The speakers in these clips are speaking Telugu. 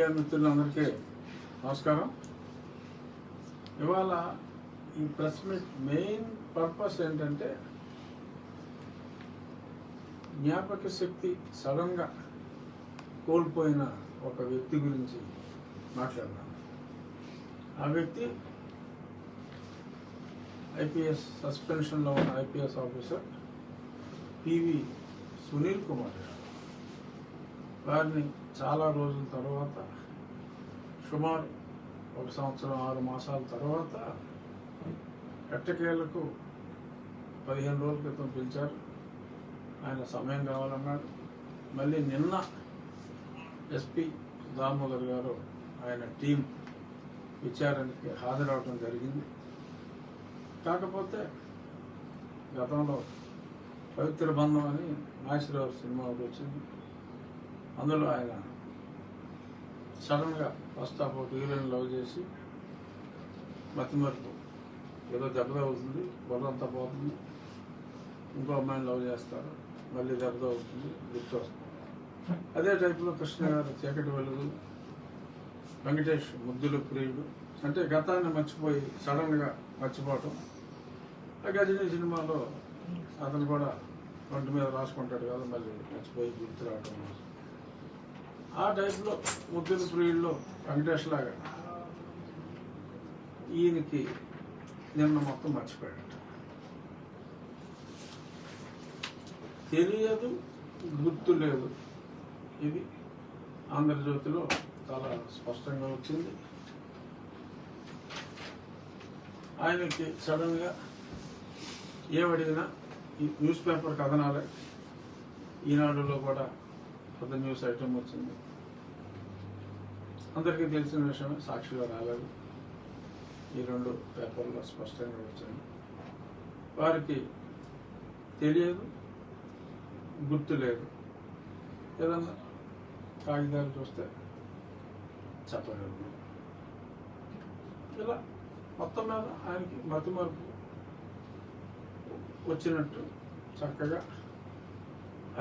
మీడియా మిత్రులందరికీ నమస్కారం. ఇవాళ ఈ ప్రెస్ మీట్ మెయిన్ పర్పస్ ఏంటంటే జ్ఞాపక శక్తి సడన్గా కోల్పోయిన ఒక వ్యక్తి గురించి మాట్లాడదాం. ఆ వ్యక్తి ఐపీఎస్ సస్పెన్షన్లో ఉన్న IPS officer PV Sunil Kumar గారు. వారిని చాలా రోజుల తర్వాత, సుమారు 1 సంవత్సరం 6 మాసాల తర్వాత ఎట్టకేలకు 15 రోజుల క్రితం పిలిచారు. ఆయన సమయం కావాలన్నాడు. మళ్ళీ నిన్న ఎస్పీ దామోదర్ గారు ఆయన టీం విచారణకి హాజరవడం జరిగింది. కాకపోతే గతంలో పవిత్ర బంధం అని నాగేశ్వరరావు సినిమా ఒకటి వచ్చింది. అందులో ఆయన సడన్గా ఫస్ట్ ఆఫ్ ఒక హీరోయిన్ లవ్ చేసి మతిమరుపు ఏదో దెబ్బ తగ్గుతుంది, బుర్రంతా పోతుంది, ఇంకో అమ్మాయిని లవ్ చేస్తారు, మళ్ళీ దెబ్బ తగ్గుతుంది, గుర్తు వస్తుంది. అదే టైప్లో కృష్ణ గారు చీకటి వెలుగు, వెంకటేష్ ముద్దుల ప్రియుడు, అంటే గతాన్ని మర్చిపోయి సడన్గా మర్చిపోవటం. ఆ గజనీ సినిమాలో అతను కూడా ఒంటి మీద రాసుకుంటాడు కదా, మళ్ళీ మర్చిపోయి గుర్తు రావటం. ఆ టైప్లో ముద్దుల ప్రియుల్లో వెంకటేష్ లాగా ఈయనకి నిన్న మొత్తం మర్చిపోయాడట. తెలియదు, గుర్తు లేదు. ఇది ఆంధ్రజ్యోతిలో చాలా స్పష్టంగా వచ్చింది. ఆయనకి సడన్గా ఏమడిగినా ఈ న్యూస్ పేపర్ కథనాలే. ఈనాడులో కూడా పెద్ద న్యూస్ ఐటమ్ వచ్చింది. అందరికీ తెలిసిన విషయమే, సాక్షిలో రాలేదు. ఈ 2 పేపర్లో స్పష్టంగా వచ్చింది. వారికి తెలియదు, గుర్తు లేదు. ఏదన్నా కాగితాలు చూస్తే చెప్పగలరు. ఇలా మొత్తం మీద ఆయనకి మతిమరుపు వచ్చినట్టు చక్కగా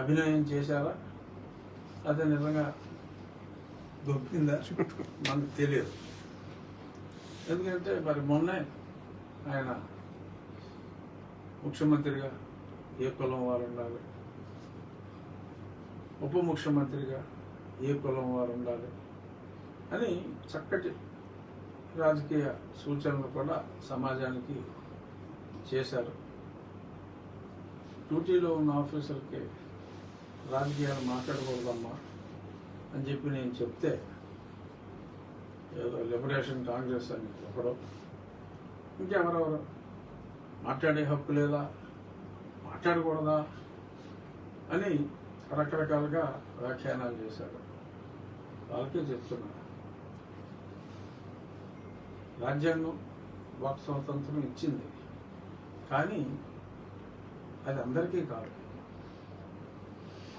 అభినయం చేశారా, అదే నిజంగా దొరికిందా మనకు తెలియదు. ఎందుకంటే మరి మొన్నే ఆయన ముఖ్యమంత్రిగా ఏ కులం వారు ఉండాలి, ఉప ముఖ్యమంత్రిగా ఏ కులం వారు ఉండాలి అని చక్కటి రాజకీయ సూచనలు కూడా సమాజానికి చేశారు. డ్యూటీలో ఉన్న ఆఫీసర్కి రాజకీయాలు మాట్లాడకూడదమ్మా అని చెప్పి నేను చెప్తే, ఏదో లిబరేషన్ కాంగ్రెస్ అని ఒకడో ఇంకెవరెవరో మాట్లాడే హక్కు లేదా, మాట్లాడకూడదా అని రకరకాలుగా వ్యాఖ్యానాలు చేశారు. వాళ్ళకే చెప్తున్నా, రాజ్యాంగం వాక్ స్వాతంత్రం ఇచ్చింది, కానీ అది అందరికీ కాదు.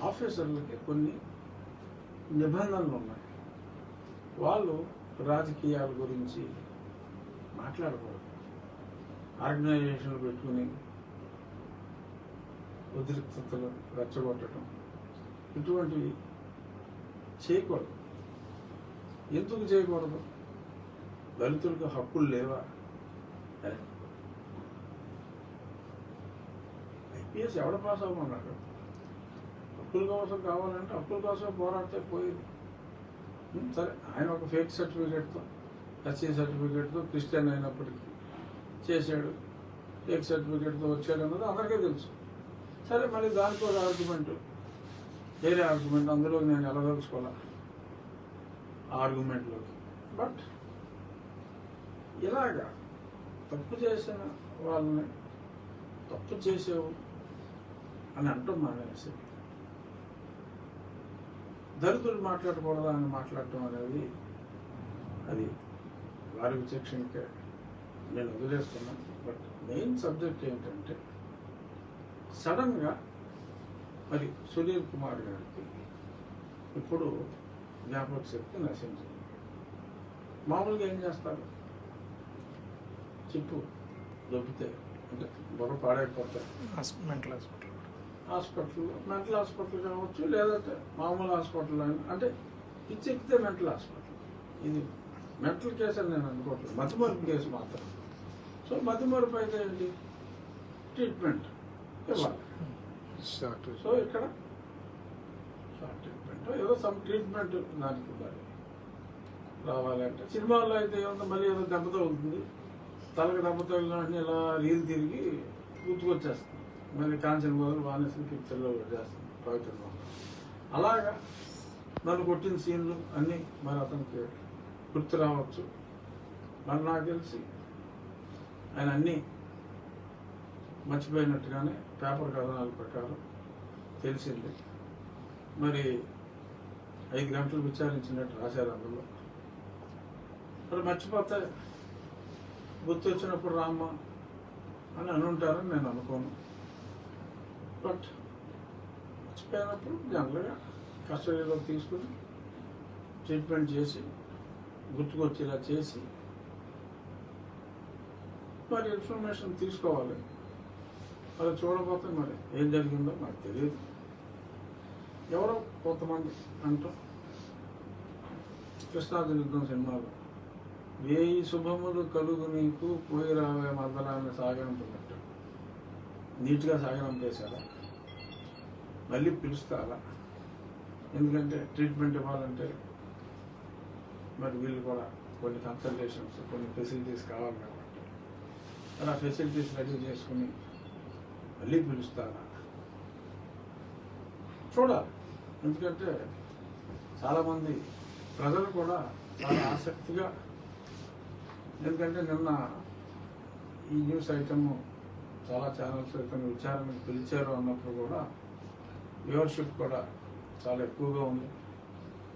ఆఫీసర్లకి కొన్ని నిబంధనలు ఉన్నాయి. వాళ్ళు రాజకీయాల గురించి మాట్లాడకూడదు. ఆర్గనైజేషన్లు పెట్టుకుని ఉద్రిక్తతలు రెచ్చగొట్టడం ఇటువంటివి చేయకూడదు. ఎందుకు చేయకూడదు? దళితులకు హక్కులు లేవా? ఐపీఎస్ ఎవడ పాస్ అవ్వమన్నాడు? హక్కుల కోసం కావాలంటే హక్కుల కోసం పోరాడితే పోయేది. సరే, ఆయన ఒక ఫేక్ సర్టిఫికేట్తో, ఎస్సీ సర్టిఫికేట్తో క్రిస్టియన్ అయినప్పటికీ చేశాడు, ఫేక్ సర్టిఫికేట్తో వచ్చాడు అన్నది అందరికీ తెలుసు. సరే, మళ్ళీ దానికి ఒక ఆర్గ్యుమెంట్, వేరే ఆర్గ్యుమెంట్, అందులో నేను ఎలదలుచుకోవాలి ఆర్గ్యుమెంట్లోకి. బట్ ఇలాగా తప్పు చేసిన వాళ్ళని తప్పు చేసావు అని అంటాం మానేసి దళితులు మాట్లాడకూడదా అని మాట్లాడటం అనేది అది వారి విచక్షణకే నేను వదిలేస్తున్నాను. బట్ మెయిన్ సబ్జెక్ట్ ఏంటంటే, సడన్గా మరి సునీల్ కుమార్ గారికి ఇప్పుడు జ్ఞాపక శక్తి నశించింది. మామూలుగా ఏం చేస్తారు? చిప్పు దొబ్బితే అంటే బుర్ర పాడైపోతాయి. మెంటల్ హాస్పిటల్ కావచ్చు, లేదంటే మామూలు హాస్పిటల్ అంటే పిచ్చెక్కితే మెంటల్ హాస్పిటల్. ఇది మెంటల్ కేసు అని నేను అనుకోవట్లేదు, మతిమరుపు కేసు మాత్రం. సో మతిమరుపు అయితే ఏంటి, ట్రీట్మెంట్ ఇవ్వాలి. సో ఇక్కడ షార్ట్ ట్రీట్మెంట్ ఏదో సమ్ ట్రీట్మెంట్ దానికి ఉండాలి. రావాలంటే సినిమాల్లో అయితే ఏమన్నా మళ్ళీ ఏదో దెబ్బ తగులుతుంది, తలకు దెబ్బ తగిలిన ఇలా రీల్ తిరిగి గుర్తుకొచ్చేస్తుంది, మళ్ళీ కాంచన బదులు వానేసిన పిక్చర్లో చేస్తుంది పవిత్రంగా. అలాగా నన్ను కొట్టిన సీన్లు అన్నీ మరి అతనికి గుర్తు రావచ్చు. మరి నాకు తెలిసి ఆయన అన్నీ మర్చిపోయినట్టుగానే పేపర్ కథనాల ప్రకారం తెలిసింది. మరి 5 గంటలు విచారించినట్టు రాశారు అందులో. మరి మర్చిపోతే గుర్తు వచ్చినప్పుడు రామ్మ అని అనుంటారని నేను అనుకోను. బట్ మర్చిపోయినప్పుడు జనరల్గా కస్టడీలో తీసుకుని ట్రీట్మెంట్ చేసి గుర్తుకొచ్చేలా చేసి మరి ఇన్ఫర్మేషన్ తీసుకోవాలి. అది చూడకపోతే మరి ఏం జరిగిందో నాకు తెలియదు. ఎవరో కొంతమంది అంటాం కృష్ణార్జున యుద్ధం సినిమాలో 1000 శుభములు కలుగు నీకు పోయి రావే మద్దలాన్ని సాగనంటున్నట్టు నీట్గా సాగనంపేశారా, మళ్ళీ పిలుస్తారా? ఎందుకంటే ట్రీట్మెంట్ ఇవ్వాలంటే మరి వీళ్ళు కూడా కొన్ని కన్సల్టేషన్స్, కొన్ని ఫెసిలిటీస్ కావాలి కాబట్టి మరి ఆ ఫెసిలిటీస్ రెడీ చేసుకుని మళ్ళీ పిలుస్తారా చూడాలి. ఎందుకంటే చాలామంది ప్రజలు కూడా చాలా ఆసక్తిగా, ఎందుకంటే నిన్న ఈ న్యూస్ ఐటమ్ చాలా ఛానల్స్ ఇతను విచారణకు పిలిచారు అన్నప్పుడు కూడా వ్యూవర్షిప్ కూడా చాలా ఎక్కువగా ఉంది.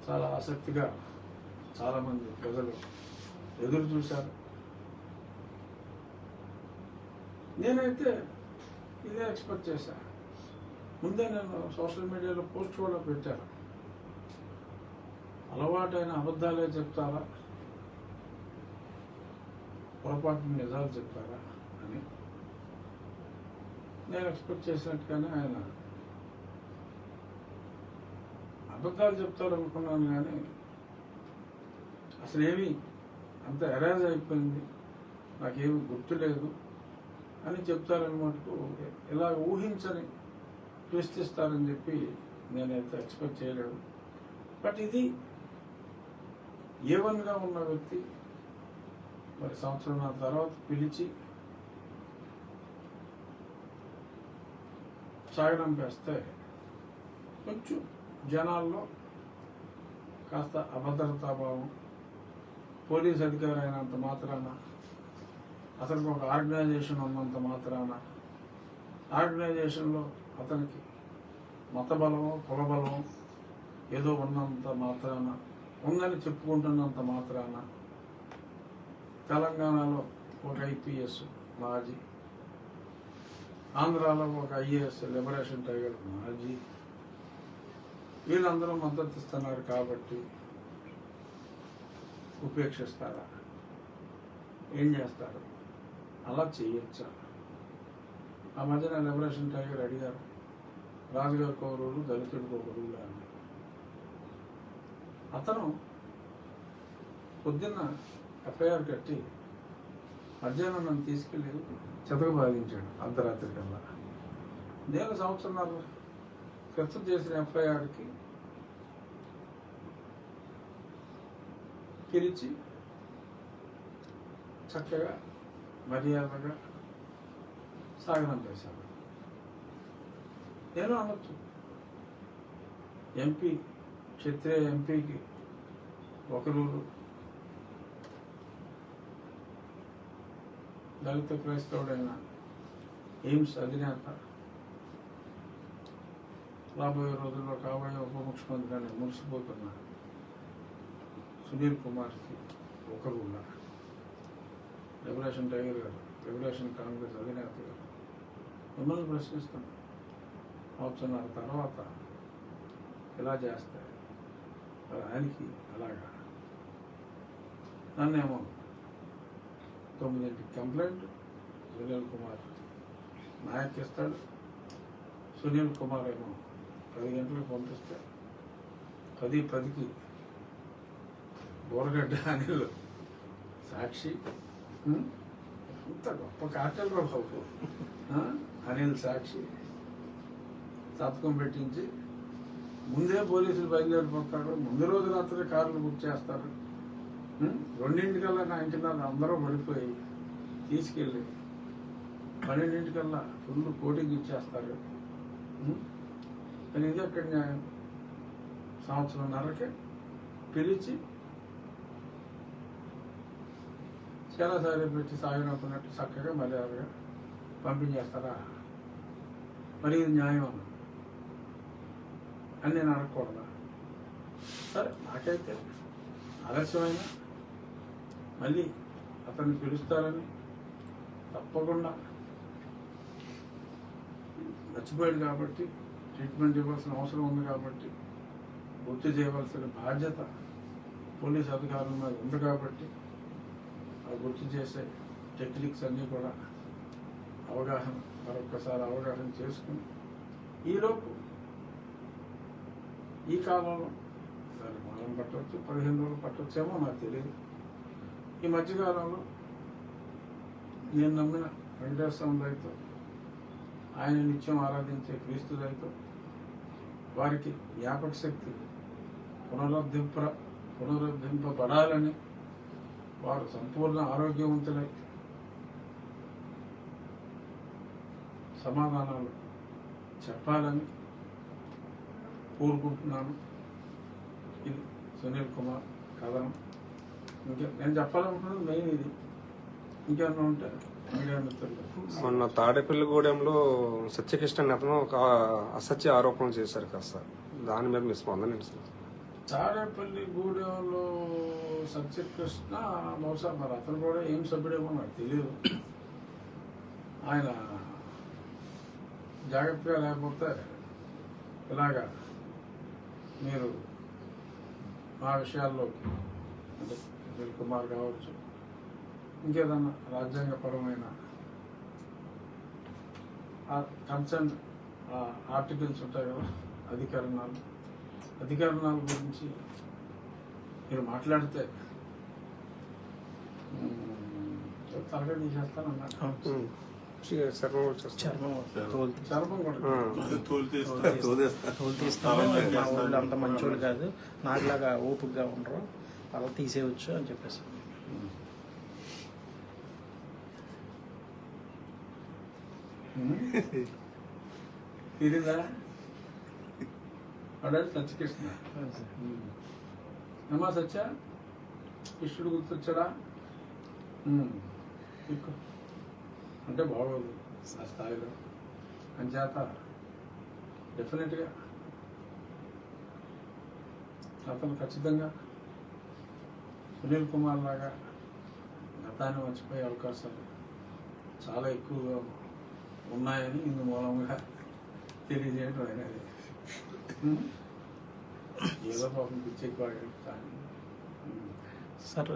చాలా ఆసక్తిగా చాలామంది ప్రజలు ఎదురు చూశారు. నేనైతే ఇదే ఎక్స్పెక్ట్ చేశాను. ముందే నేను సోషల్ మీడియాలో పోస్ట్ కూడా పెట్టాను, అలవాటైన అబద్ధాలే చెప్తారా, పొరపాటున నిజాలు చెప్తారా అని. నేను ఎక్స్పెక్ట్ చేసినట్టుగానే ఆయన అబద్ధాలు చెప్తారనుకున్నాను, కానీ అసలు ఏమీ అంత ఎరేజ్ అయిపోయింది, నాకేమీ గుర్తులేదు అని చెప్తారని మటుకు ఇలా ఊహించని ట్విస్ట్ ఇస్తారని చెప్పి నేనైతే ఎక్స్పెక్ట్ చేయలేదు. బట్ ఇది A1గా ఉన్న వ్యక్తి మరి సంవత్సరం తర్వాత పిలిచి సాగనంపేస్తే కొంచెం జనాల్లో కాస్త అభద్రతాభావం, పోలీస్ అధికారి అయినంత మాత్రాన, అతనికి ఒక ఆర్గనైజేషన్ ఉన్నంత మాత్రాన, ఆర్గనైజేషన్లో అతనికి మత బలమో కుల బలమో ఏదో ఉన్నంత మాత్రాన, ఉందని చెప్పుకుంటున్నంత మాత్రాన తెలంగాణలో ఒక IPS మాజీ, ఆంధ్రాలో ఒక IAS లిబరేషన్ టైగర్ మాజీ, వీళ్ళందరూ మద్దతు ఇస్తున్నారు కాబట్టి ఉపేక్షిస్తారా? ఏం చేస్తారు? అలా చేయొచ్చా? ఆ మధ్యన లిబరేషన్ టైగర్ అడిగారు, రాజుగారి కౌరువులు దళితుడికి ఒక రూలు అని. అతను పొద్దున్న FIR కట్టి మధ్యాహ్నం నన్ను తీసుకెళ్ళి చెతకు బాధించాడు అర్ధరాత్రి కల్లా. నేను సంవత్సరాల ఖర్చు చేసిన FIRకి పిలిచి చక్కగా మర్యాదగా సాగనంపేశాను. నేను అనొచ్చు, MP క్షత్రియ ఎంపీకి ఒక రూలు, దళిత క్రైస్తవుడైన ఎయిమ్స్ అధినేత, రాబోయే రోజుల్లో కాబోయే ఉప ముఖ్యమంత్రి అని మురిసిపోతున్న సునీల్ కుమార్కి ఒక రూలా, లిబరేషన్ టైగర్ గారు, లిబరేషన్ కాంగ్రెస్ అధినేత గారు మిమ్మల్ని ప్రశ్నిస్తున్నాను, సంవత్సరాల తర్వాత ఇలా చేస్తాయి మరి ఆయనకి అలాగా. నన్నేమో 9ంటికి కంప్లైంట్, సునీల్ కుమార్ నాయక్ ఇస్తాడు, సునీల్ కుమార్ ఏమో 10 గంటలకు పంపిస్తే 10:10కి బోరగడ్డ అనిల్ సాక్షి, ఎంత గొప్ప కార్టెల్ రా బాబు. అనిల్ సాక్షి సంతకం పెట్టించి ముందే పోలీసులు బయలుదేరిపోతారు. ముందు రోజు రాత్రి కార్లు బుక్ చేస్తారు. 2:00 9:00 అందరూ పడిపోయి తీసుకెళ్ళి 12:00 ఫుల్ కోటింగ్ ఇచ్చేస్తారు. కానీ ఇది అక్కడ న్యాయం. సంవత్సరంన్నరకే పిలిచి చాలా సారి పెట్టి సాగినవుతున్నట్టు చక్కగా మర్యాదగా పంపించేస్తారా? మరి ఇది న్యాయం అన్న అని నేను అడగకూడదా? సరే, నాకైతే ఆలస్యమైన మళ్ళీ అతన్ని పిలుస్తారని తప్పకుండా, మర్చిపోయాడు కాబట్టి, ట్రీట్మెంట్ ఇవ్వాల్సిన అవసరం ఉంది కాబట్టి, గుర్తు చేయవలసిన బాధ్యత పోలీస్ అధికారుల మీద ఉంది కాబట్టి, ఆ గుర్తు చేసే టెక్నిక్స్ అన్నీ కూడా మరొక్కసారి అవగాహన చేసుకుని ఈలోపు ఈ కాలంలో దాన్ని మానం పట్టవచ్చు, 15 రోజులు పట్టవచ్చేమో నాకు తెలియదు. ఈ మధ్యకాలంలో నేను నమ్మిన వెంకటేశ్వర దయతో, ఆయన నిత్యం ఆరాధించే క్రీస్తు దయతో వారికి జ్ఞాపక శక్తి పునరుద్ధరింపబడాలని, వారు సంపూర్ణ ఆరోగ్యవంతులై సమాధానాలు చెప్పాలని కోరుకుంటున్నాను. ఇది సునీల్ కుమార్ కథనం. నేను చెప్పాలనుకున్నది మెయిన్ ఇది. ఇంకేమన్నా ఉంటే మీడియా మిత్రులు. మొన్న తాడేపల్లిగూడెంలో సత్యకృష్ణ అతను ఒక అసత్య ఆరోపణలు చేశారు కదా సార్, దాని మీద మీ స్పందన ఏంటి సార్? తాడేపల్లిగూడెంలో సత్యకృష్ణ బహుశా మరి అతను కూడా ఏం సభ్యుడేమో నాకు తెలియదు. ఆయన జాగ్రత్తగా లేకపోతే ఇలాగా మీరు మా విషయాల్లోకి, అంటే సునీల్ కుమార్ కావచ్చు, ఇంకేదన్నా రాజ్యాంగపరమైన కన్సర్న్ ఆర్టికల్స్ ఉంటాయి కదా, అధికరణాల గురించి మీరు మాట్లాడితే తరగతి తీసేస్తానన్నారు. చర్మం కూడా అంత మంచోళ్ళు కాదు, నాకులాగా ఓపికగా ఉండరు, అలా తీసేయవచ్చు అని చెప్పేసి. తీరిందా అడాడు సత్యకృష్ణ. అమ్మా సత్య, కృష్ణుడు గుర్తొచ్చాడా అంటే బాగోదు ఆ స్థాయిలో. అంచేత డెఫినెట్గా అతను ఖచ్చితంగా సునీల్ కుమార్ లాగా గతాన్ని మర్చిపోయే అవకాశాలు చాలా ఎక్కువగా ఉన్నాయని ఇందు మూలంగా తెలియజేయడం అనేది. ఏదో పాపం పిచ్చెక్కువ సార్,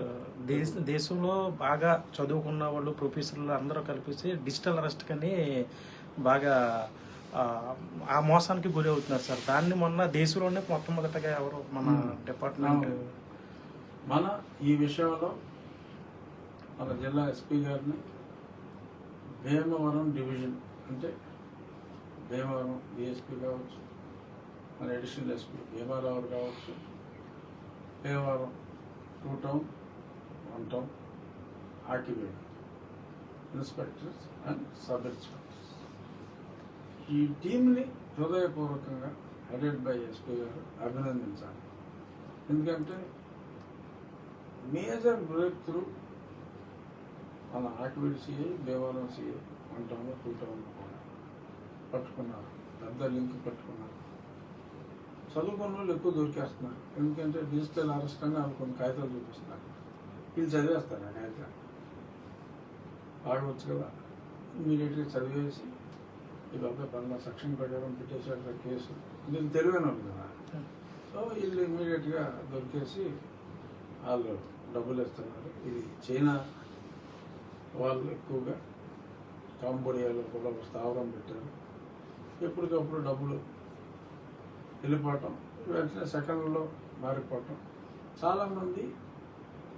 దేశంలో బాగా చదువుకున్న వాళ్ళు, ప్రొఫెసర్లు అందరూ కలిపేసి డిజిటల్ అరెస్ట్ కని బాగా ఆ మోసానికి గురి అవుతున్నారు సార్. దాన్ని మొన్న దేశంలోనే మొట్టమొదటగా ఎవరు మన డిపార్ట్మెంట్ మన ఈ విషయంలో మన జిల్లా ఎస్పీ గారిని భీమవరం డివిజన్, అంటే భీమవరం డిఎస్పీ కావచ్చు, మన అడిషనల్ ఎస్పీ భీమారావు కావచ్చు, Bhimavaram 2 town 1 town Akiveedu inspectors and sub inspectors, ఈ టీంని హృదయపూర్వకంగా హెడెడ్ బై ఎస్పీ గారు అభినందించాలి. ఎందుకంటే మేజర్ బ్రేక్ త్రూ మన Akiveedu CI, Bhimavaram CI 1 town 2 town కూడా పట్టుకున్నారు, పెద్ద లింక్ పట్టుకున్నారు. చదువుకున్న వాళ్ళు ఎక్కువ దొరికేస్తున్నారు. ఎందుకంటే డిజిటల్ అరెస్ట్ అని వాళ్ళు కొన్ని కాగితాలు చూపిస్తున్నారు, వీళ్ళు చదివేస్తారు. ఆ కాగితాలు బాగవచ్చు కదా, ఇమీడియట్గా చదివేసి ఈ బాబాయ్ పనుల సెక్షన్ ప్రకారం పెట్టేసారు కేసు. వీళ్ళు తెలివైన వాళ్ళు కదా, సో వీళ్ళు ఇమీడియట్గా దొరికేసి వాళ్ళు డబ్బులు ఇస్తున్నారు. ఇది చైనా వాళ్ళు ఎక్కువగా కాంబోడియాలో కూడా ఒక స్థావరం పెట్టారు. ఎప్పటికప్పుడు డబ్బులు వెళ్ళిపోవటం, వెంటనే సెకండ్లో మారిపోవటం. చాలామంది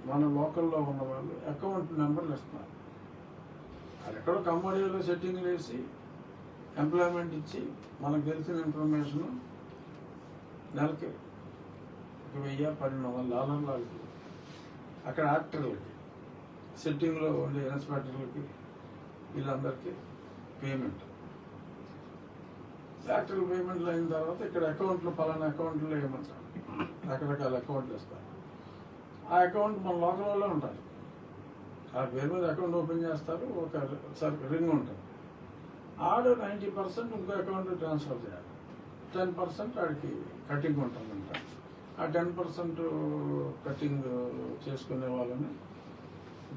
మన లోకల్లో ఉన్న వాళ్ళు అకౌంట్ నెంబర్లు ఇస్తున్నారు. అది ఎక్కడో కమ్మడిలో సెట్టింగ్లు వేసి ఎంప్లాయ్మెంట్ ఇచ్చి మనకు తెలిసిన ఇన్ఫర్మేషన్ నెలకి $1,000-1,200 అక్కడ యాక్టర్లకి, సెట్టింగ్లో ఉండే ఇన్స్పెక్టర్లకి, వీళ్ళందరికీ పేమెంట్. యాక్టర్ పేమెంట్లు అయిన తర్వాత ఇక్కడ అకౌంట్లు పలానా అకౌంట్లో వేయమంటారు. రకరకాల అకౌంట్లు ఇస్తారు. ఆ అకౌంట్ మన లోకల్లో ఉంటారు. ఆ పేరు మీద అకౌంట్ ఓపెన్ చేస్తారు. ఒక రింగ్ ఉంటుంది. ఆడు 90% ఇంకో అకౌంట్ ట్రాన్స్ఫర్ చేయాలి. 10% ఆడికి కటింగ్ ఉంటుందంట. ఆ 10% కటింగ్ చేసుకునే వాళ్ళని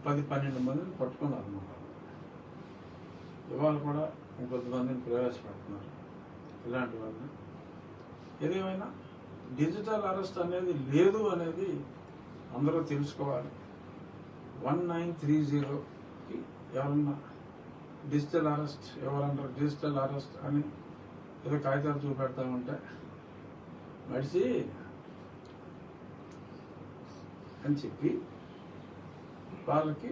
10-12 మందిని పట్టుకున్నారు అన్నమాట. ఇవాళ కూడా ఇంకొంతమందిని ప్రవేశపెడుతున్నారు ఇలాంటి వాళ్ళని. ఏదేమైనా డిజిటల్ అరెస్ట్ అనేది లేదు అనేది అందరూ తెలుసుకోవాలి. 1930కి ఎవరన్నా డిజిటల్ అరెస్ట్, ఎవరన్నారు డిజిటల్ అరెస్ట్ అని ఏదో కాగితాలు చూపెడతామంటే మడిసి అని చెప్పి వాళ్ళకి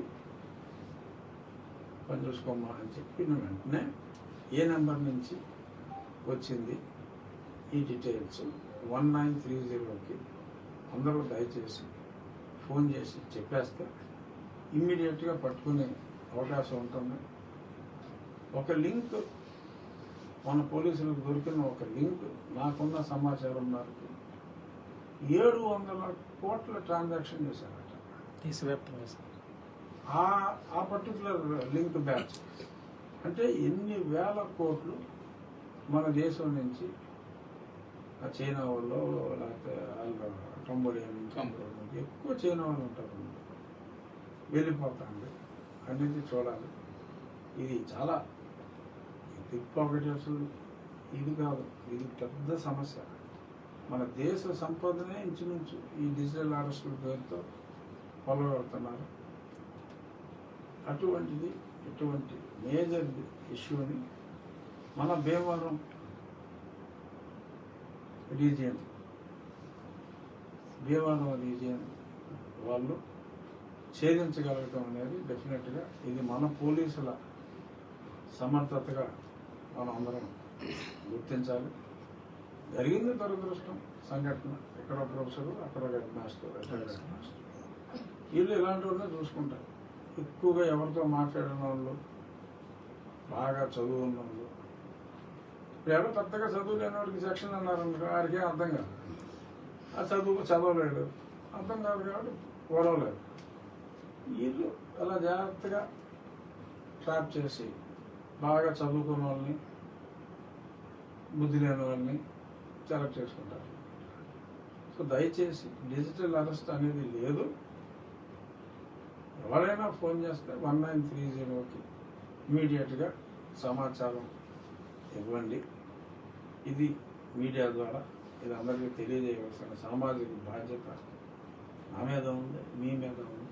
పని చూసుకోమా అని చెప్పిన వెంటనే ఏ నెంబర్ నుంచి వచ్చింది ఈ డీటెయిల్స్ 1930కి అందరూ దయచేసి ఫోన్ చేసి చెప్పేస్తే ఇమ్మీడియట్గా పట్టుకునే అవకాశం ఉంటుంది. ఒక లింక్, మన పోలీసులకు దొరికిన ఒక లింక్ నాకున్న సమాచారం మేరకు 700 కోట్ల ట్రాన్సాక్షన్ చేశారట దేశవ్యాప్తంగా. ఆ పర్టికులర్ లింక్ బ్యాచ్ అంటే ఎన్ని వేల కోట్లు మన దేశం నుంచి చైనా వాళ్ళు, లేకపోతే కంబోడియా నుంచి ఎక్కువ చైనా వాళ్ళు ఉంటారు, వెళ్ళిపోతాండి అనేది చూడాలి. ఇది చాలా పిక్ పాకెట్ అసలు ఇది కాదు, ఇది పెద్ద సమస్య. మన దేశ సంపదనే ఇంచుమించు ఈ డిజిటల్ అరెస్టుల పేరుతో పొలగొడుతున్నారు. అటువంటిది ఇటువంటి మేజర్ ఇష్యూని మన భీమవరం రీజియన్ వాళ్ళు ఛేదించగలగటం అనేది డెఫినెట్గా ఇది మన పోలీసుల సమర్థతగా మనం అందరం గుర్తించాలి. జరిగింది దురదృష్టం సంఘటన. ఎక్కడో ప్రొఫెసరు, అక్కడ హెడ్ మాస్టర్, వీళ్ళు ఇలాంటి వాళ్ళనే చూసుకుంటారు. ఎక్కువగా ఎవరితో మాట్లాడిన వాళ్ళు, బాగా చదువు ఉన్న వాళ్ళు, ఎవరో పెద్దగా చదువు లేని వాడికి సెక్షన్ అన్నారనుకో, వాడికి అర్థం కాదు. ఆ చదవలేడు, అర్థం కాదు కాబట్టి గొడవలేదు. వీళ్ళు అలా జాగ్రత్తగా ట్రాప్ చేసి బాగా చదువుకున్న వాళ్ళని, బుద్ధి లేని వాళ్ళని సెలెక్ట్ చేసుకుంటారు. సో దయచేసి డిజిటల్ అరెస్ట్ అనేది లేదు. ఎవరైనా ఫోన్ చేస్తే 1930కి ఇమీడియట్గా సమాచారం ఇవ్వండి. ఇది మీడియా ద్వారా ఇది అందరికీ తెలియజేయవలసిన సామాజిక బాధ్యత నా మీద ఉంది, మీ మీద ఉంది.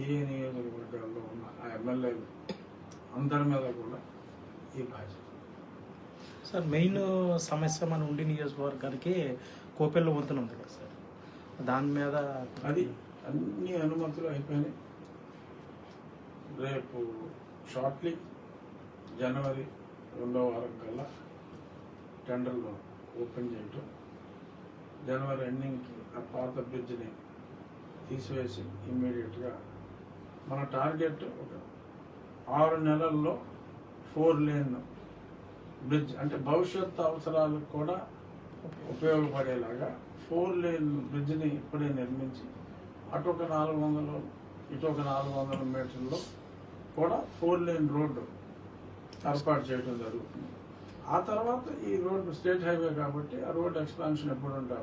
ఏ నియోజకవర్గాల్లో ఉన్న ఆ ఎమ్మెల్యేలు అందరి మీద కూడా ఈ బాధ్యత. సార్, మెయిన్ సమస్య మన ఉండి నియోజకవర్గానికి కోపెల్లో వంతెన ఉంది కదా సార్, దాని మీద అది అన్ని అనుమతులు అయిపోయినాయి. రేపు షార్ట్లీ జనవరి 2వ వారం కల్లా టెండర్లు ఓపెన్ చేయటం, జనవరి ఎండింగ్కి ఆ పాత బ్రిడ్జ్ని తీసివేసి ఇమ్మీడియట్గా మన టార్గెట్ ఒక 6 నెలల్లో 4 లేన్ బ్రిడ్జ్, అంటే భవిష్యత్తు అవసరాలకు కూడా ఉపయోగపడేలాగా 4 లేన్ బ్రిడ్జ్ని ఇప్పుడే నిర్మించి అటు ఒక 400 ఇటు ఒక 400 మీటర్లో కూడా 4 లేన్ రోడ్డు ఏర్పాటు చేయడం జరుగుతుంది. ఆ తర్వాత ఈ రోడ్డు స్టేట్ హైవే కాబట్టి ఆ రోడ్డు ఎక్స్పాన్షన్ ఎప్పుడు ఉంటే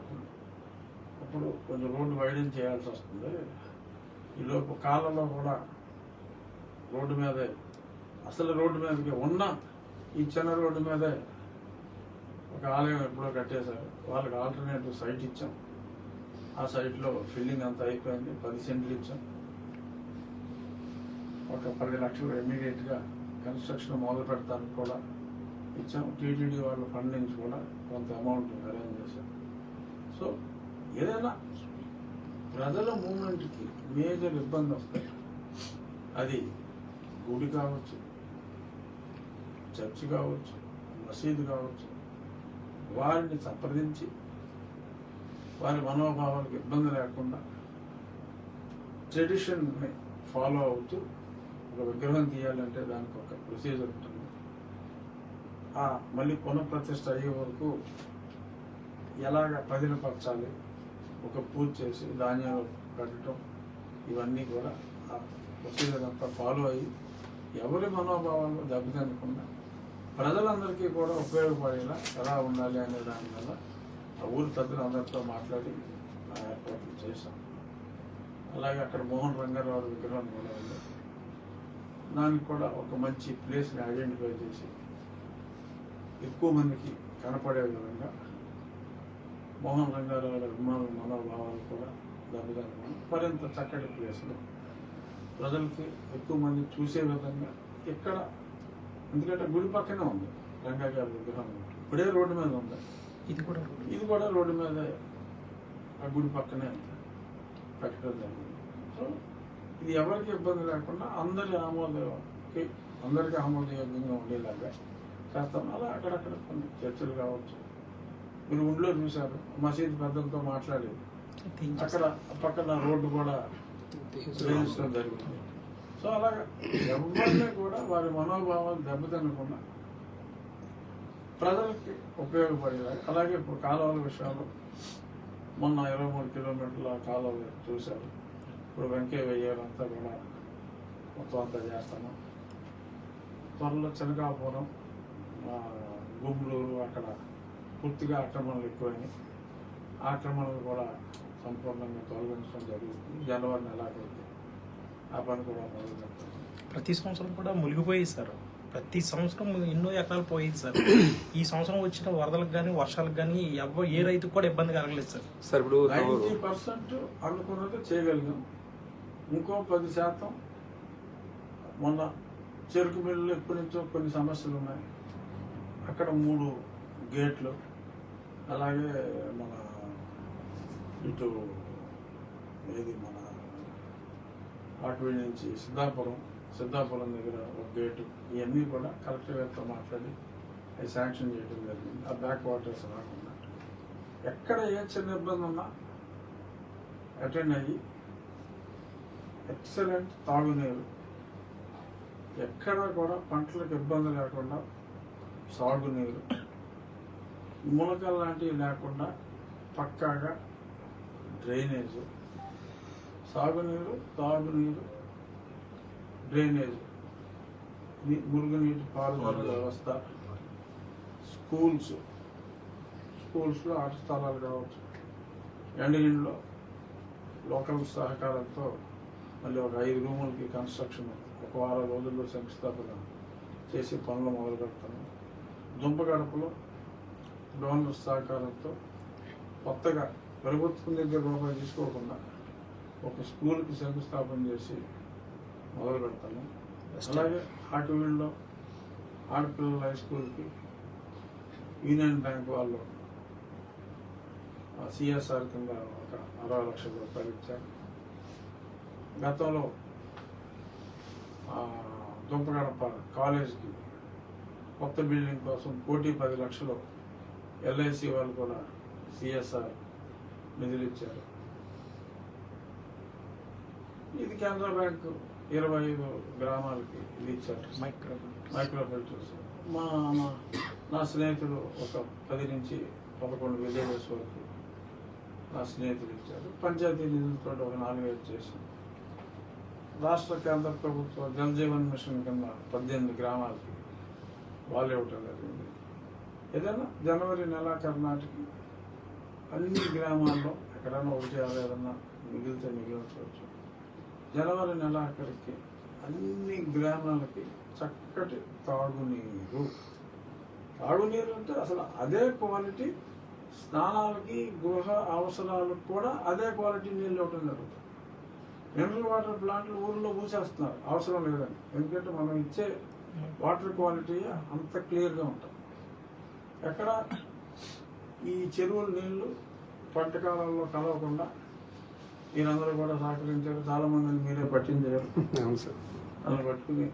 అప్పుడు కొంచెం రోడ్డు వైడెన్ చేయాల్సి వస్తుంది. ఈలోపు కాలంలో కూడా రోడ్డు మీదే, అసలు రోడ్డు మీదకి ఉన్న ఈ చిన్న రోడ్డు మీదే ఒక ఆలయం ఎప్పుడో కట్టేశారు. వాళ్ళకి ఆల్టర్నేటివ్ సైట్ ఇచ్చాం. ఆ సైట్లో ఫిల్లింగ్ అంతా అయిపోయింది. 10 సెంట్లు ఇచ్చాం. ఒక 10 లక్షలు ఇమీడియట్గా కన్స్ట్రక్షన్ మొదలు పెడతానికి కూడా ఇచ్చాం. టీటీడీ వాళ్ళ ఫండ్ నుంచి కూడా కొంత అమౌంట్ అరేంజ్ చేశాం. సో ఏదైనా ప్రజల మూమెంట్కి మేజర్ ఇబ్బంది వస్తాయి. అది గుడి కావచ్చు, చర్చి కావచ్చు, మసీదు కావచ్చు, వారిని సంప్రదించి వారి మనోభావాలకు ఇబ్బంది లేకుండా ట్రెడిషన్ని ఫాలో అవుతూ ఒక విగ్రహం తీయాలంటే దానికి ఒక ప్రొసీజర్ ఉంటుంది. మళ్ళీ పునఃప్రతిష్ఠ అయ్యే వరకు ఎలాగ పదిలపరచాలి, ఒక పూజ చేసి ధాన్యాలు పెట్టడం, ఇవన్నీ కూడా ఆ ప్రొసీజర్ అంతా ఫాలో అయ్యి ఎవరి మనోభావాలు దెబ్బతినకుండా ప్రజలందరికీ కూడా ఉపయోగపడేలా ఎలా ఉండాలి అనే దాని వల్ల ఆ ఊరి పెద్దలందరితో మాట్లాడి ఆ ఏర్పాట్లు చేశాం. అలాగే అక్కడ మోహన్ రంగారావు విగ్రహం కూడా ఉంది. దానికి కూడా ఒక మంచి ప్లేస్ని ఐడెంటిఫై చేసి ఎక్కువ మందికి కనపడే విధంగా మోహన్ రంగారావు అభిమానుల మనోభావాలు కూడా దెబ్బతినకుండా మరింత చక్కటి ప్లేస్లో ప్రజలకి ఎక్కువ మంది చూసే విధంగా ఇక్కడ, ఎందుకంటే గుడి పక్కనే ఉంది రంగా గారి విగ్రహం, ఇప్పుడే రోడ్డు మీద ఉంది, ఇది కూడా రోడ్డు మీద ఆ గుడి పక్కనే పెట్టడం జరిగింది. సో ఇది ఎవరికి ఇబ్బంది లేకుండా అందరికీ ఆమోదయోగ్యంగా ఉండేలాగా చేస్తాం. అలా అక్కడక్కడ కొన్ని చర్చలు కావచ్చు. మీరు ఊళ్ళో చూశారు, మసీదు పెద్దలతో మాట్లాడేది, అక్కడ పక్కన రోడ్డు కూడా నిర్మించడం జరిగింది. సో అలాగా ఎవరిని కూడా వారి మనోభావాలు దెబ్బతినకుండా ప్రజలకి ఉపయోగపడేలాగా. అలాగే ఇప్పుడు కాలువల విషయంలో మొన్న 23 కిలోమీటర్ల కాలువలు చూశారు. ఇప్పుడు వెంకయ్య వెయ్యారంతా కూడా మొత్తం అంతా చేస్తాము. త్వరలో చెనకాపురం, గుంబ్లూరు అక్కడ పూర్తిగా ఆక్రమణలు ఎక్కువైనాయి. ఆక్రమణలు కూడా సంపూర్ణంగా తొలగించడం జరుగుతుంది. జనవరి నెలాఖరికి ఆ పని కూడా మొదలుపెడతాం. ప్రతి సంవత్సరం కూడా మునిగిపోయి సార్, ప్రతి సంవత్సరం ఎన్నో ఎకరాలు పోయింది సార్. ఈ సంవత్సరం వచ్చిన వరదలకు కానీ వర్షాలకు కానీ ఏ రైతుకు కూడా ఇబ్బంది కలగలేదు సార్. సార్ ఇప్పుడు 90% అనుకున్నది చేయగలిగాం. ఇంకో 10% మొన్న చెరుకు మిల్లు ఎప్పటి నుంచో కొన్ని సమస్యలు ఉన్నాయి. అక్కడ 3 గేట్లు, అలాగే మన ఇటు ఏది మన ఆటవీ నుంచి సిద్ధాపురం దగ్గర ఒక గేటు, ఇవన్నీ కూడా కలెక్టర్ గారితో మాట్లాడి అవి శాంక్షన్ చేయడం జరిగింది. ఆ బ్యాక్ వాటర్స్ రాకుండా ఎక్కడ ఏ చిన్న ఇబ్బంది ఉన్నా అటెండ్ అయ్యి ఎక్సలెంట్ తాగునీరు, ఎక్కడ కూడా పంటలకు ఇబ్బంది లేకుండా సాగునీరు, మునకలు లాంటివి లేకుండా పక్కాగా డ్రైనేజ్, సాగునీరు, తాగునీరు, డ్రైనేజ్, మురుగునీటి పారుదల వ్యవస్థ, స్కూల్స్లో ఆట స్థలాలు కావచ్చు, ఎండగిన్లో లోకల్ సహకారంతో మళ్ళీ ఒక 5 రూములకి కన్స్ట్రక్షన్ ఒక వారం రోజుల్లో శంకుస్థాపన చేసి పనులు మొదలు పెడతాను. దుంపగడపలో డోనర్ సహకారంతో కొత్తగా ప్రభుత్వం దగ్గర రూపాయలు తీసుకోకుండా ఒక స్కూల్కి శంకుస్థాపన చేసి మొదలు పెడతాను. అలాగే ఆటవీళ్ళలో ఆడపిల్లల హై స్కూల్కి యూనియన్ బ్యాంక్ వాళ్ళు సిఎస్ఆర్ కింద ఒక 60 లక్షల రూపాయలు ఇచ్చారు. గతంలో దుంపగడప కాలేజీకి కొత్త బిల్డింగ్ కోసం 1,10 లక్షలు ఎల్ఐసి వాళ్ళు కూడా సిఎస్ఆర్ నిధులు ఇచ్చారు. ఇది కెనరా బ్యాంకు 25 గ్రామాలకి ఇది ఇచ్చారు, మైక్రో ఫిల్టర్స్. నా స్నేహితులు ఒక 10 నుంచి 11 విలేజెస్ వరకు నా స్నేహితులు ఇచ్చారు. పంచాయతీ నిధులతో ఒక 4,5 చేసి రాష్ట్ర కేంద్ర ప్రభుత్వ జల్ జీవన్ మిషన్ కింద 18 గ్రామాలకి వాళ్ళు ఇవ్వటం జరిగింది. ఏదైనా జనవరి నెలాఖరు నాటికి అన్ని గ్రామాల్లో ఎక్కడైనా 1 ఏదైనా మిగిలించవచ్చు. జనవరి నెలాఖరికి అన్ని గ్రామాలకి చక్కటి తాగునీరు అంటే అసలు అదే క్వాలిటీ, స్నానాలకి గృహ అవసరాలకు కూడా అదే క్వాలిటీ నీళ్ళు ఇవ్వటం జరుగుతుంది. మినరల్ వాటర్ ప్లాంట్లు ఊళ్ళో మూసేస్తున్నారు, అవసరం లేదని. ఎందుకంటే మనం ఇచ్చే వాటర్ క్వాలిటీ అంత క్లియర్గా ఉంటుంది. ఎక్కడ ఈ చెరువుల నీళ్లు పంట కాలంలో కలవకుండా మీరందరూ కూడా సహకరించారు. చాలామందిని మీరే పట్టించారు. అవును సార్. వాళ్ళని పట్టుకుని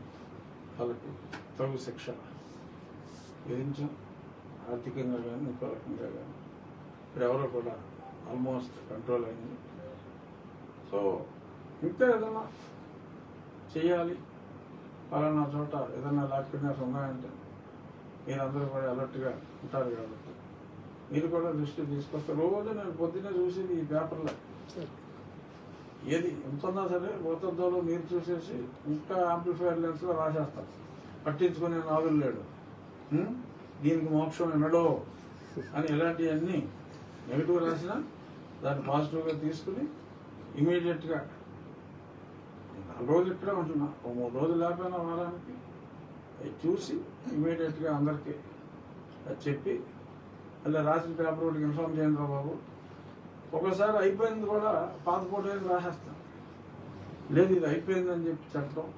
వాళ్ళకి తగు శిక్ష విధించాం. ఆర్థికంగా కానీ ఇంకో రకంగా కానీ ఇప్పుడు ఎవరో కూడా ఆల్మోస్ట్ కంట్రోల్ అయింది. సో ఇంకా ఏదైనా చేయాలి, పలానా చోట ఏదైనా లాక్డౌన్స్ ఉన్నాయంటే మీరందరూ కూడా అలర్ట్గా ఉంటారు కాబట్టి మీరు కూడా దృష్టి తీసుకొస్తే రోజు నేను పొద్దున్నే చూసేది ఈ పేపర్లో ఏది ఎంత ఉన్నా సరే పోతుందో మీరు చూసేసి ఇంకా ఆంప్లిఫైర్ లెన్స్లో రాసేస్తారు. పట్టించుకునే నాదులు లేడు, దీనికి మోక్షం ఎన్నడో అని ఇలాంటివన్నీ నెగిటివ్ రాసినా దాన్ని పాజిటివ్గా తీసుకుని ఇమీడియట్గా 4 రోజులు ఇక్కడే ఉంటున్నా, 3 రోజులు లేకపోయినా వారానికి చూసి ఇమీడియట్గా అందరికీ చెప్పి అలా రాసిన పేపర్ ఒకటి ఇన్ఫార్మ్ చేయండి రా బాబు. ఒకసారి అయిపోయింది కూడా పాత ఫోటో రాసేస్తాం, లేదు ఇది అయిపోయిందని చెప్పి చెప్పడం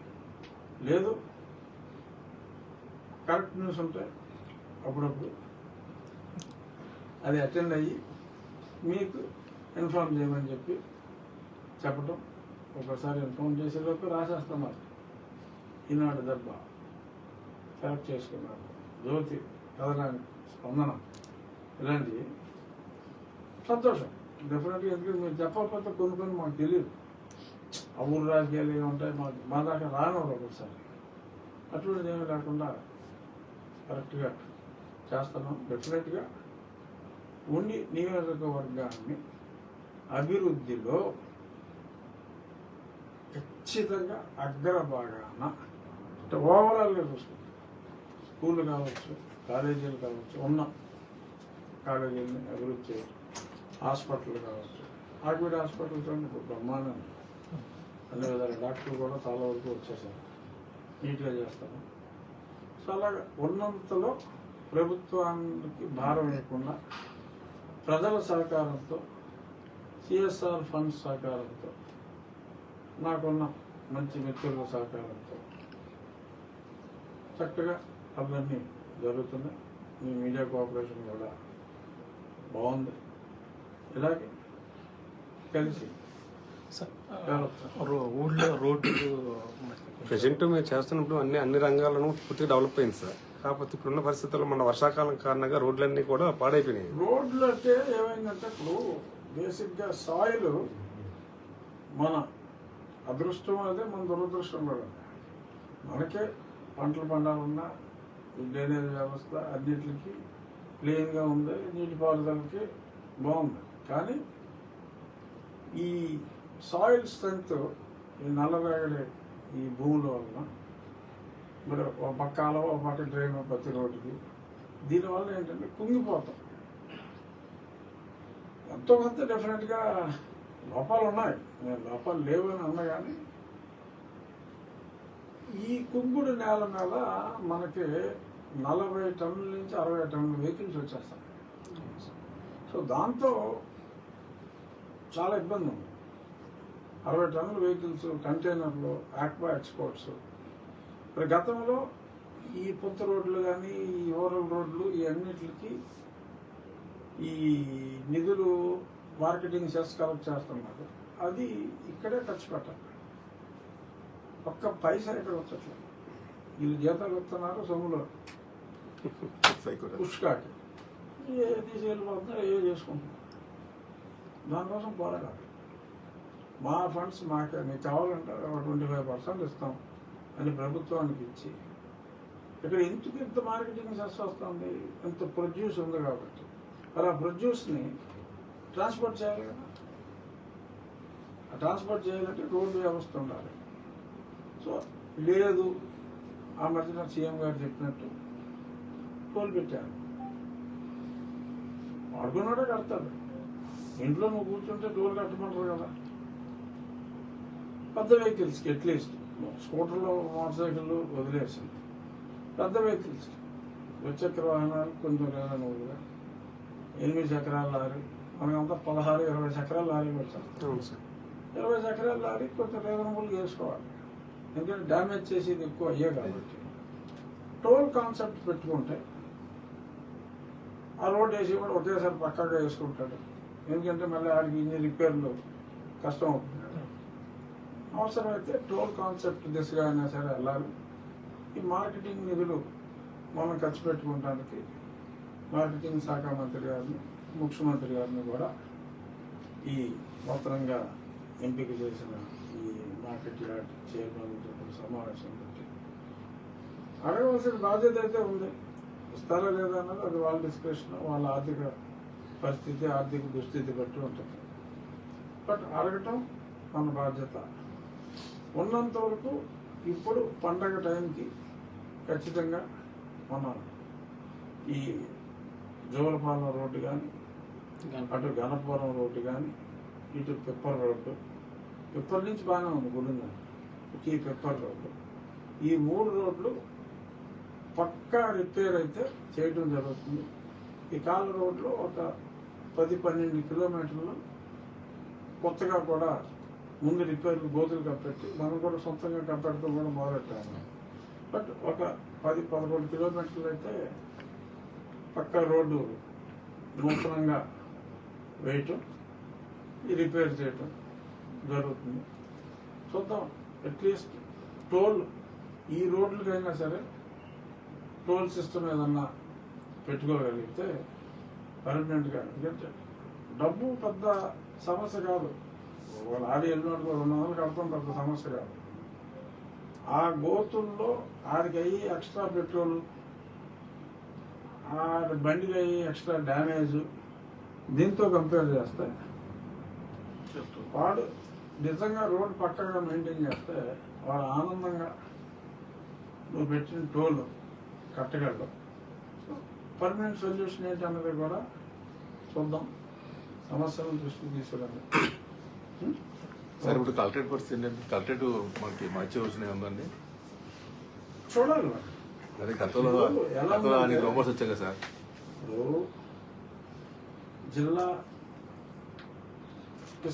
లేదు. కరెక్ట్ న్యూస్ ఉంటే అప్పుడప్పుడు అది అటెండ్ అయ్యి మీకు ఇన్ఫార్మ్ చేయమని చెప్పి చెప్పటం. ఒకసారి ఇన్ఫార్మ్ చేసేలోపు రాసేస్తున్నారు. ఈనాడు దెబ్బ సెలెక్ట్ చేసుకున్నారు, జ్యోతి కథనానికి స్పందన, ఇలాంటివి సంతోషం డెఫినెట్గా. ఎందుకంటే మీరు చెప్పకపోతే కొన్ని మాకు తెలియదు. ఆ ఊరు రాజకీయాలు ఏముంటాయి మా దాకా రానివ్వరు ఒకసారి. అటువంటిది ఏమీ లేకుండా కరెక్ట్గా చేస్తున్నాం. డెఫినెట్గా ఉండి నియోజకవర్గాన్ని అభివృద్ధిలో ఖచ్చితంగా అగ్రభాగాన ఓవరాల్గా చూసుకుంటాం. స్కూళ్ళు కావచ్చు, కాలేజీలు కావచ్చు, ఉన్న కాలేజీలని అభివృద్ధి చేయడం, హాస్పిటల్ కావచ్చు. ఆర్కిడ్ హాస్పిటల్ చూడండి ఇప్పుడు బ్రహ్మాండం, అన్ని విధాలు డాక్టర్లు కూడా చాలా వరకు వచ్చేసారు, నీట్గా చేస్తాము. సో అలాగా ఉన్నంతలో ప్రభుత్వానికి భారం వేయకుండా ప్రజల సహకారంతో, సిఎస్ఆర్ ఫండ్స్ సహకారంతో, నాకున్న మంచి మిత్రుల సహకారంతో చక్కగా పనులన్నీ జరుగుతున్నాయి. మీ మీడియా కోఆపరేషన్ కూడా బాగుంది. ఇలాగే కలిసి ఊళ్ళో రోడ్లు ప్రజెంట్ మేము చేస్తున్నప్పుడు అన్ని రంగాలను పూర్తిగా డెవలప్ అయింది సార్. కాకపోతే ఇప్పుడున్న పరిస్థితుల్లో మన వర్షాకాలం కారణంగా రోడ్లన్నీ కూడా పాడైపోయినాయి. రోడ్లు అంటే ఏమైందంటే ఇప్పుడు బేసిక్గా సాయిల్ మన అదృష్టం అదే, మన దురదృష్టం కూడా. మనకే పంటలు పండాలన్నా డ్రైనేజ్ వ్యవస్థ అన్నిటికి క్లీన్గా ఉంది, నీటిపారుదలకి బాగుంది. కానీ ఈ సాయిల్ స్ట్రెంగ్త్, ఈ నల్లరేగడి ఈ భూముల వలన మరి ఒక పక్క కాలువ, ఒక పక్క డ్రైన్ ప్రతి రోడ్డుకి, దీనివల్ల ఏంటంటే కుంగిపోతాం. ఎంతో కొంత డెఫినెట్గా లోపాలు ఉన్నాయి, నేను లోపాలు లేవని అన్నా. కానీ ఈ కుంగుడు నేల మీద మనకి 40 టన్నుల నుంచి 60 టన్నుల వెహికల్స్ వచ్చేస్తాయి. సో దాంతో చాలా ఇబ్బంది ఉంది. 60 టన్నుల వెహికల్స్, కంటైనర్లు, ఆక్వా ఎక్స్పోర్ట్స్. మరి గతంలో ఈ పుత్త రోడ్లు కానీ, ఈ ఓరల్ రోడ్లు, ఈ అన్నిటికి ఈ నిధులు మార్కెటింగ్ సెస్ కలెక్ట్ చేస్తున్నారు. అది ఇక్కడే ఖర్చు పెట్టాలి. ఒక్క పైసా ఇక్కడ వచ్చట్లేదు. వీళ్ళు జీతాలు ఇస్తున్నారు సొమ్ములో పుష్కాకి, ఏ తీసుకెళ్ళిపోతున్నారు, ఏ చేసుకుంటున్నారు. దానికోసం పోరాడాలి. మా ఫండ్స్ మాకే, మీకు కావాలంటే 25% ఇస్తాం అని ప్రభుత్వానికి ఇచ్చి, ఇక్కడ ఎందుకు ఇంత మార్కెటింగ్ సెస్ వస్తుంది, ఇంత ప్రొడ్యూస్ ఉంది కాబట్టి అలా ప్రొడ్యూస్ని ట్రాన్స్పోర్ట్ చేయాలి కదా. ఆ ట్రాన్స్పోర్ట్ చేయాలంటే రోడ్డు వ్యవస్థ ఉండాలి. సో లేదు, ఆ మధ్యన సీఎం గారు చెప్పినట్టు టోల్ పెట్టారు. వాడుకున్నాడే కడతాడు. ఇంట్లో నువ్వు కూర్చుంటే టోల్ కట్టమంటారు కదా. పెద్ద వెహికల్స్కి అట్లీస్ట్, స్కూటర్లు, మోటార్ సైకిళ్ళు వదిలేసి పెద్ద వెహికల్స్కి, ద్విచక్ర వాహనాలు కొంచెం లేదా నువ్వుగా 8 చక్రాల లారీ, మనకంతా 16-20 చక్రాల లారీలు వచ్చారు. 20 చక్రాల లారీ కొంచెం రీజనబుల్గా వేసుకోవాలి. ఎందుకంటే డ్యామేజ్ చేసేది ఎక్కువ అయ్యే కాబట్టి. టోల్ కాన్సెప్ట్ పెట్టుకుంటే ఆ రోడ్ వేసి కూడా ఒకేసారి పక్కాగా వేసుకుంటాడు. ఎందుకంటే మళ్ళీ ఆడికి ఇన్ని రిపేర్లు కష్టం అవుతుంది కదా. అవసరమైతే టోల్ కాన్సెప్ట్ దిశగా అయినా సరే వెళ్ళాలి. ఈ మార్కెటింగ్ నిధులు మనం ఖర్చు పెట్టుకోవడానికి మార్కెటింగ్ శాఖ మంత్రి గారిని, ముఖ్యమంత్రి గారిని కూడా ఈ నూతనంగా ఎంపిక చేసిన ఈ మార్కెట్ యార్డ్ చైర్మన్తో సమావేశం పెట్టి అడగవలసిన బాధ్యత అయితే ఉంది. ఇస్తారా లేదా అన్నది అది వాళ్ళ డిస్కషన్, వాళ్ళ ఆర్థిక పరిస్థితి, ఆర్థిక దుస్థితి బట్టి ఉంటుంది. బట్ అడగటం మన బాధ్యత. ఉన్నంత వరకు ఇప్పుడు పండగ టైంకి ఖచ్చితంగా మన ఈ జోలపాలెం రోడ్డు కానీ, అటు గణపురం రోడ్డు కానీ, ఇటు పిప్పర్ రోడ్డు, పిప్పర్ నుంచి బాగానే ఉంది గుడిన, ఈ పిప్పర్ రోడ్డు, ఈ 3 రోడ్లు పక్కా రిపేర్ అయితే చేయడం జరుగుతుంది. ఈ కాళ్ళ రోడ్లో ఒక 10-12 కిలోమీటర్లు కొత్తగా కూడా ముందు రిపేర్లు గోతులు కప్పెట్టి మనం కూడా సొంతంగా కప్పెట్టడం కూడా మొదలెట్టాము. బట్ ఒక 10-11 కిలోమీటర్లు అయితే పక్కా రోడ్డు నూతనంగా వేయటం, ఈ రిపేర్ చేయటం జరుగుతుంది. చూద్దాం. అట్లీస్ట్ టోల్ ఈ రోడ్లకైనా సరే టోల్ సిస్టమ్ ఏదన్నా పెట్టుకోగలిగితే పర్మనెంట్గా. ఎందుకంటే డబ్బు పెద్ద సమస్య కాదు. లారీ వెళ్ళినట్టు 200 కడతాం పెద్ద సమస్య కాదు. ఆ గోతుల్లో ఆడికి అయ్యి ఎక్స్ట్రా పెట్రోల్, ఆ బండికి అయ్యి ఎక్స్ట్రా డ్యామేజ్, దీంతో కంపేర్ చేస్తే వాడు నిజంగా రోడ్ పక్కగా మెయింటైన్ చేస్తే వాడు ఆనందంగా నువ్వు పెట్టిన టోల్ కట్టగలడు. పర్మనెంట్ సొల్యూషన్ ఏంటి అన్నది కూడా చూద్దాం. సమస్యలను దృష్టికి తీసుకురండి. సార్ ఇప్పుడు కలెక్టరేట్ పరిస్థితి ఏంటంటే, కలెక్టరేట్ మనకి మంచి వచ్చినాయి ఉందండి. చూడాలి మరి. అదే గతంలో అనేక రూమర్స్ వచ్చాయి కదా సార్. ఇప్పుడు జిల్లాకి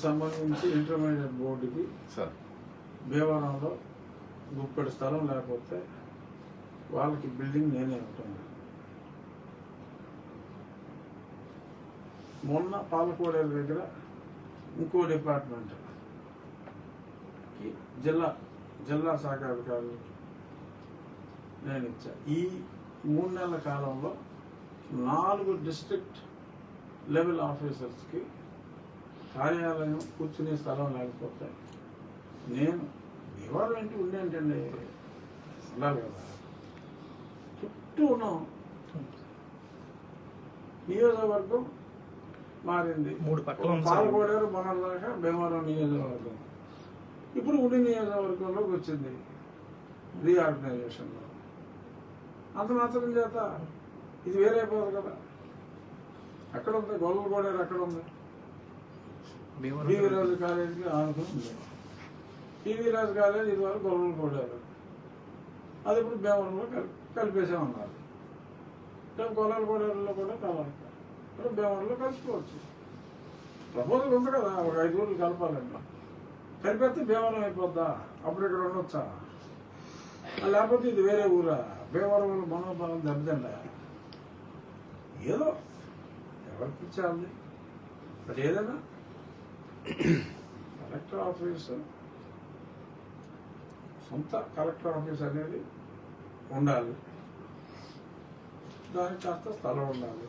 సంబంధించి ఇంటర్మీడియట్ బోర్డుకి సార్ భీమవరంలో గుప్పెడు స్థలం లేకపోతే వాళ్ళకి బిల్డింగ్ నేనే ఉంటాను. మొన్న పాలకోడేరు దగ్గర ఇంకో డిపార్ట్మెంట్ జిల్లా శాఖ అధికారులకి నేను ఇచ్చా. ఈ 3 నెలల కాలంలో 4 డిస్ట్రిక్ట్ లెవెల్ ఆఫీసర్స్కి కార్యాలయం కూర్చునే స్థలం లేకపోతే నేను ఎవరు ఉండేంటండి ఉండాలి కదా. చుట్టూ ఉన్నాం. నియోజకవర్గం మారింది. 3 పక్కల ఉంది సార్. పాలకోడేరు మొన్నదాకా భీమవరం నియోజకవర్గం, ఇప్పుడు ఉడి నియోజకవర్గంలోకి వచ్చింది రీఆర్గనైజేషన్లో. అంత మాత్రం చేత ఇది వేరైపోదు కదా. అక్కడ ఉంది గొల్లకోడేరు, అక్కడ ఉంది టీవీ రాజు కాలేజీకి ఆనుకుని ఉంది. టీవీ రాజు కాలేజీ ఇది వరకు గొల్లకోడేరు, అది ఇప్పుడు భీమవరంలో కలిపేసామన్నారు. రేపు గొల్లకోడేరులో కూడా కలవాలి, ఇప్పుడు భీమవరంలో కలుసుకోవచ్చు. ప్రపోజల్ ఉంది కదా, ఒక 5 ఊర్లు కలపాలండి. కలిపేస్తే భీమవరం అయిపోద్దా? అప్పుడు ఇక్కడ ఉండొచ్చా? లేకపోతే ఇది వేరే ఊరా? భీమవరం మనోభావం దెబ్బతిండా? ఏదో ఎవరికి ఇచ్చాలి. బట్ ఏదైనా కలెక్టర్ ఆఫీస్, సొంత కలెక్టర్ ఆఫీస్ అనేది ఉండాలి. దానికి కాస్త స్థలం ఉండాలి.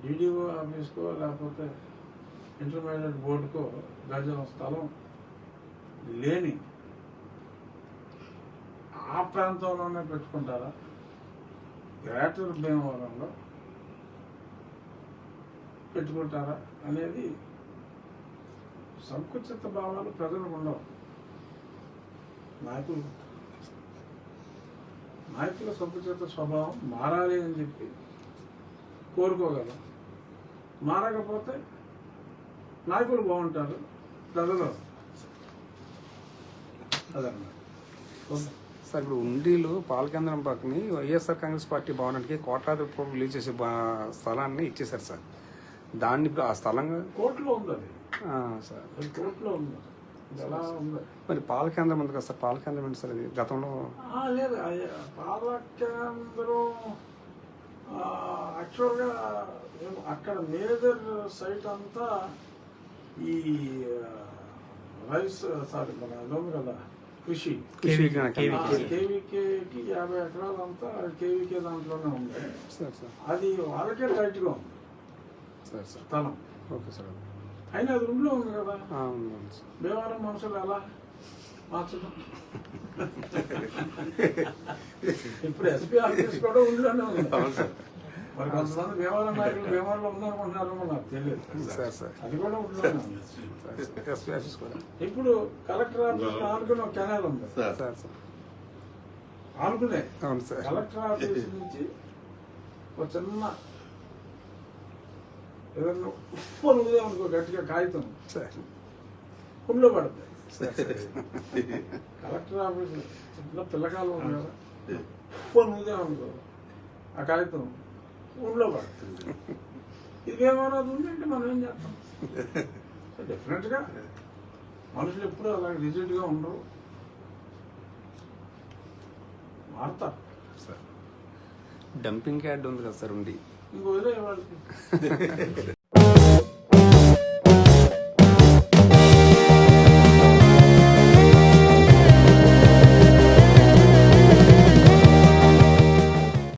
డిడిఓ ఆఫీస్కో లేకపోతే ఇంటర్మీడియట్ బోర్డుకో గజం స్థలం లేని ఆ ప్రాంతంలోనే పెట్టుకుంటారా? గ్రేటర్ భీమవరంలో పెట్టుకుంటారా అనేది సంకుచిత భావాలు ప్రజలకు ఉండవు. నాయకుల సంకుచిత స్వభావం మారాలి అని చెప్పి కోరుకోగలం. మారకపోతే నాయకులు బాగుంటారు, ప్రజలు అదన్నమాట. సార్ ఇప్పుడు ఉండీలు పాలకేంద్రం పక్కని వైఎస్ఆర్ కాంగ్రెస్ పార్టీ భవనానికి కోట్లాది రూపాయలు రిలీజ్ చేసే స్థలాన్ని ఇచ్చేశారు సార్. దాన్ని ఇప్పుడు ఆ స్థలంగా కోర్టులో ఉంది. అది సార్ కోర్టులో ఉంది. ఎలా ఉంది మరి పాలకేంద్రం ఉంది కదా సార్? పాలకేంద్రం ఏంటి సార్ ఇది గతంలో? లేదు, పాలకేంద్రం యాక్చువల్గా అక్కడ మేజర్ సైట్ అంతా ఈ రైస్ సారీ మన అది ఉంది కదా కృషి కేవీకే ఆ కేవీకేకి 50 ఎకరాలంతా కేవీకే దాంట్లోనే ఉంది. సార్ సార్ అది వాళ్ళకే టైట్గా ఉంది సార్ సార్ స్థలం. ఓకే సార్ అయినా అది రూమ్లో ఉంది కదా. అవును సార్. భీమవరం మనుషులు ఎలా మార్చడం? ఇప్పుడు ఎస్పీ ఆఫీస్ కూడా ఊళ్ళోనే ఉంది. మరి కొంతమంది భీమవరం నాయకులు భీమవరంలో ఉందనుకుంటున్నారు, నాకు తెలియదు. సార్ సార్ అది కూడా ఊళ్ళోనే ఉంది. ఎస్పీ ఆఫీస్ కూడా ఇప్పుడు కలెక్టర్ ఆఫీస్ ఆనుకుని ఒక కెనాల్ ఉంది. సార్ సార్ ఆనుకునే అవును సార్. కలెక్టర్ ఆఫీస్ నుంచి ఒక చిన్న ఏదన్నా ఉప్పు అనుకుందే అనుకో గట్టిగా కాగితం సార్ కుండలో పడుతుంది. సార్ కలెక్టర్ ఆఫీస్ చిన్న పిల్లకాయలు ఉంది కదా, ఉప్పు అనుకుందే అనుకో ఆ కాగితం కుండలో పడుతుంది. ఇదేమో ఉందంటే మనం ఏం చేస్తాం? డెఫినెట్గా మనుషులు ఎప్పుడూ అలా రిజిడ్గా ఉండరు, మారుతారు. సార్ డంపింగ్ యార్డ్ ఉంది కదా సార్ ఉండి ఇంకో వదిలే వాళ్ళకి